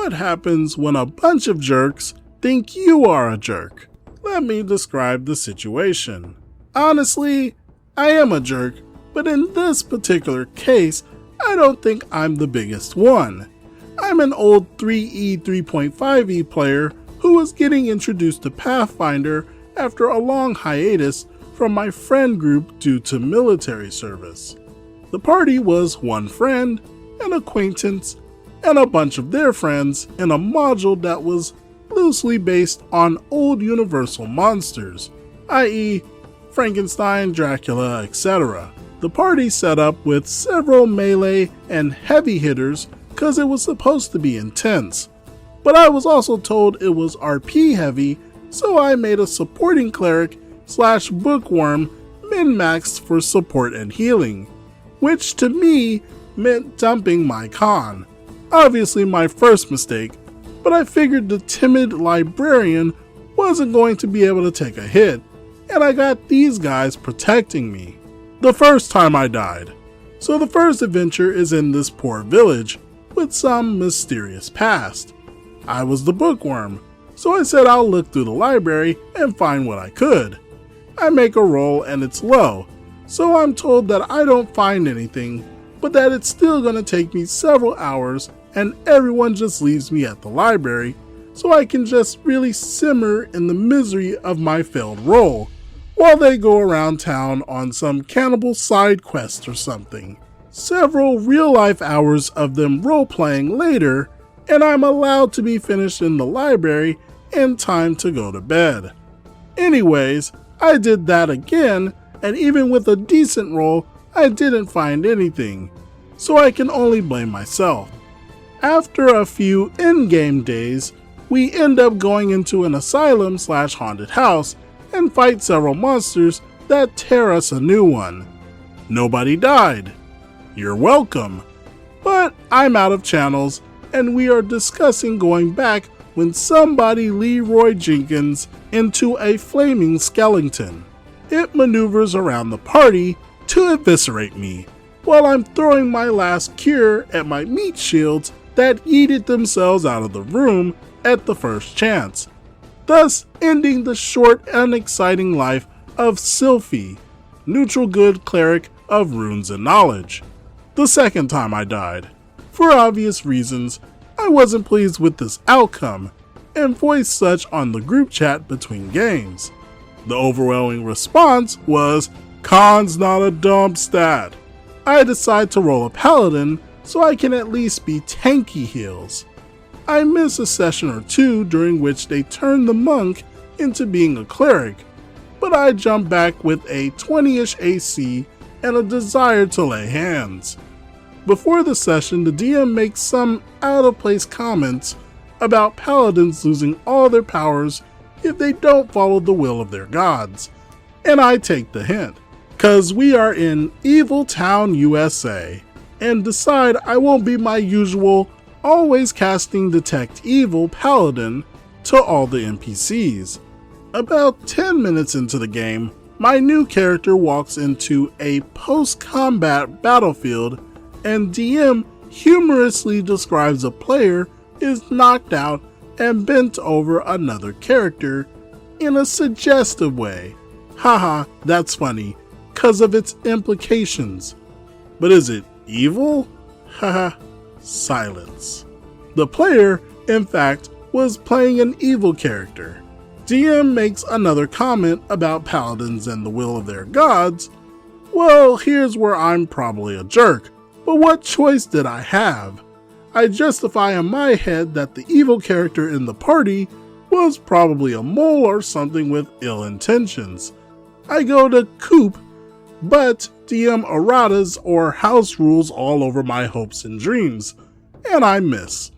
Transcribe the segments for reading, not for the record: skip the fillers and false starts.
What happens when a bunch of jerks think you are a jerk? Let me describe the situation. Honestly, I am a jerk, but in this particular case, I don't think I'm the biggest one. I'm an old 3E 3.5E player who was getting introduced to Pathfinder after a long hiatus from my friend group due to military service. The party was one friend, an acquaintance, and a bunch of their friends in a module that was loosely based on old Universal monsters, i.e. Frankenstein, Dracula, etc. The party set up with several melee and heavy hitters because it was supposed to be intense, but I was also told it was RP heavy, so I made a supporting cleric / bookworm min-maxed for support and healing, which to me meant dumping my con. Obviously my first mistake, but I figured the timid librarian wasn't going to be able to take a hit, and I got these guys protecting me. The first time I died. So the first adventure is in this poor village with some mysterious past. I was the bookworm, so I said I'll look through the library and find what I could. I make a roll and it's low, so I'm told that I don't find anything, but that it's still going to take me several hours and everyone just leaves me at the library, so I can just really simmer in the misery of my failed roll, while they go around town on some cannibal side quest or something. Several real-life hours of them role-playing later, and I'm allowed to be finished in the library in time to go to bed. Anyways, I did that again, and even with a decent roll, I didn't find anything, so I can only blame myself. After a few in-game days, we end up going into an asylum / haunted house and fight several monsters that tear us a new one. Nobody died. You're welcome. But I'm out of channels, and we are discussing going back when somebody Leroy Jenkins into a flaming skeleton. It maneuvers around the party to eviscerate me, while I'm throwing my last cure at my meat shields that yeeted themselves out of the room at the first chance, thus ending the short and exciting life of Sylphie, neutral good cleric of runes and knowledge. The second time I died. For obvious reasons, I wasn't pleased with this outcome, and voiced such on the group chat between games. The overwhelming response was, "Con's not a dump stat." I decide to roll a paladin so I can at least be tanky heals. I miss a session or two during which they turn the monk into being a cleric, but I jump back with a 20-ish AC and a desire to lay hands. Before the session, the DM makes some out-of-place comments about paladins losing all their powers if they don't follow the will of their gods, and I take the hint, cause we are in Evil Town, USA, and decide I won't be my usual always casting Detect Evil paladin to all the NPCs. About 10 minutes into the game, my new character walks into a post-combat battlefield, and DM humorously describes a player is knocked out and bent over another character in a suggestive way. Haha, that's funny, cause of its implications. But is it evil? Haha, silence. The player, in fact, was playing an evil character. DM makes another comment about paladins and the will of their gods. Well, here's where I'm probably a jerk, but what choice did I have? I justify in my head that the evil character in the party was probably a mole or something with ill intentions. I go to Coop, but DM erratas or house rules all over my hopes and dreams, and I miss.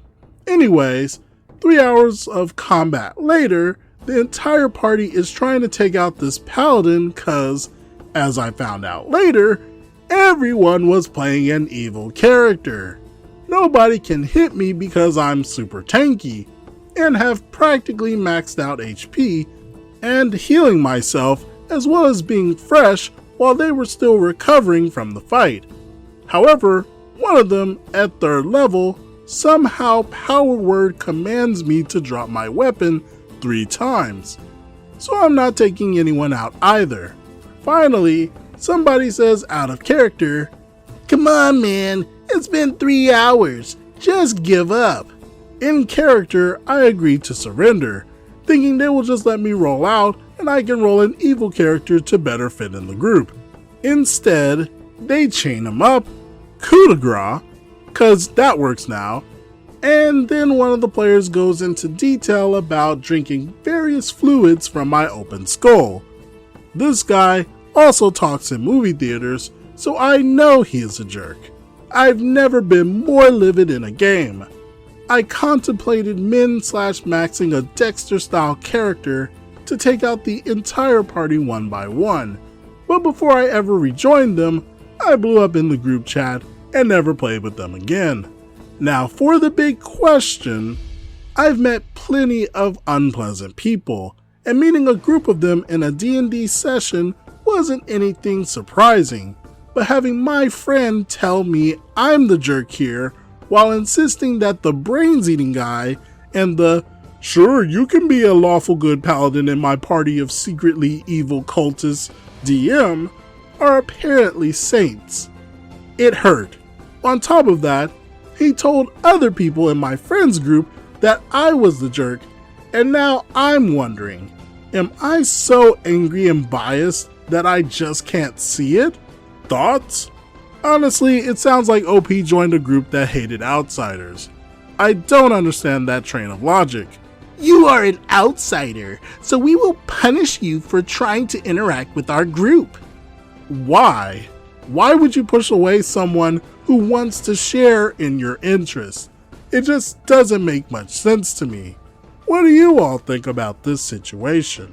Anyways, 3 hours of combat later, the entire party is trying to take out this paladin cause, as I found out later, everyone was playing an evil character. Nobody can hit me because I'm super tanky, and have practically maxed out HP, and healing myself as well as being fresh while they were still recovering from the fight. However, one of them, at 3rd level, somehow Power Word commands me to drop my weapon 3 times. So I'm not taking anyone out either. Finally, somebody says out of character, "Come on man, it's been 3 hours, just give up." In character, I agree to surrender, thinking they will just let me roll out and I can roll an evil character to better fit in the group. Instead, they chain him up, coup de grace, cause that works now, and then one of the players goes into detail about drinking various fluids from my open skull. This guy also talks in movie theaters, so I know he is a jerk. I've never been more livid in a game. I contemplated min/maxing a Dexter-style character to take out the entire party one by one, but before I ever rejoined them, I blew up in the group chat and never played with them again. Now for the big question, I've met plenty of unpleasant people, and meeting a group of them in a D&D session wasn't anything surprising, but having my friend tell me I'm the jerk here while insisting that the brains-eating guy and the "sure, you can be a lawful good paladin in my party of secretly evil cultists DM" are apparently saints. It hurt. On top of that, he told other people in my friends group that I was the jerk, and now I'm wondering, am I so angry and biased that I just can't see it? Thoughts? Honestly, it sounds like OP joined a group that hated outsiders. I don't understand that train of logic. You are an outsider, so we will punish you for trying to interact with our group. Why? Why would you push away someone who wants to share in your interests? It just doesn't make much sense to me. What do you all think about this situation?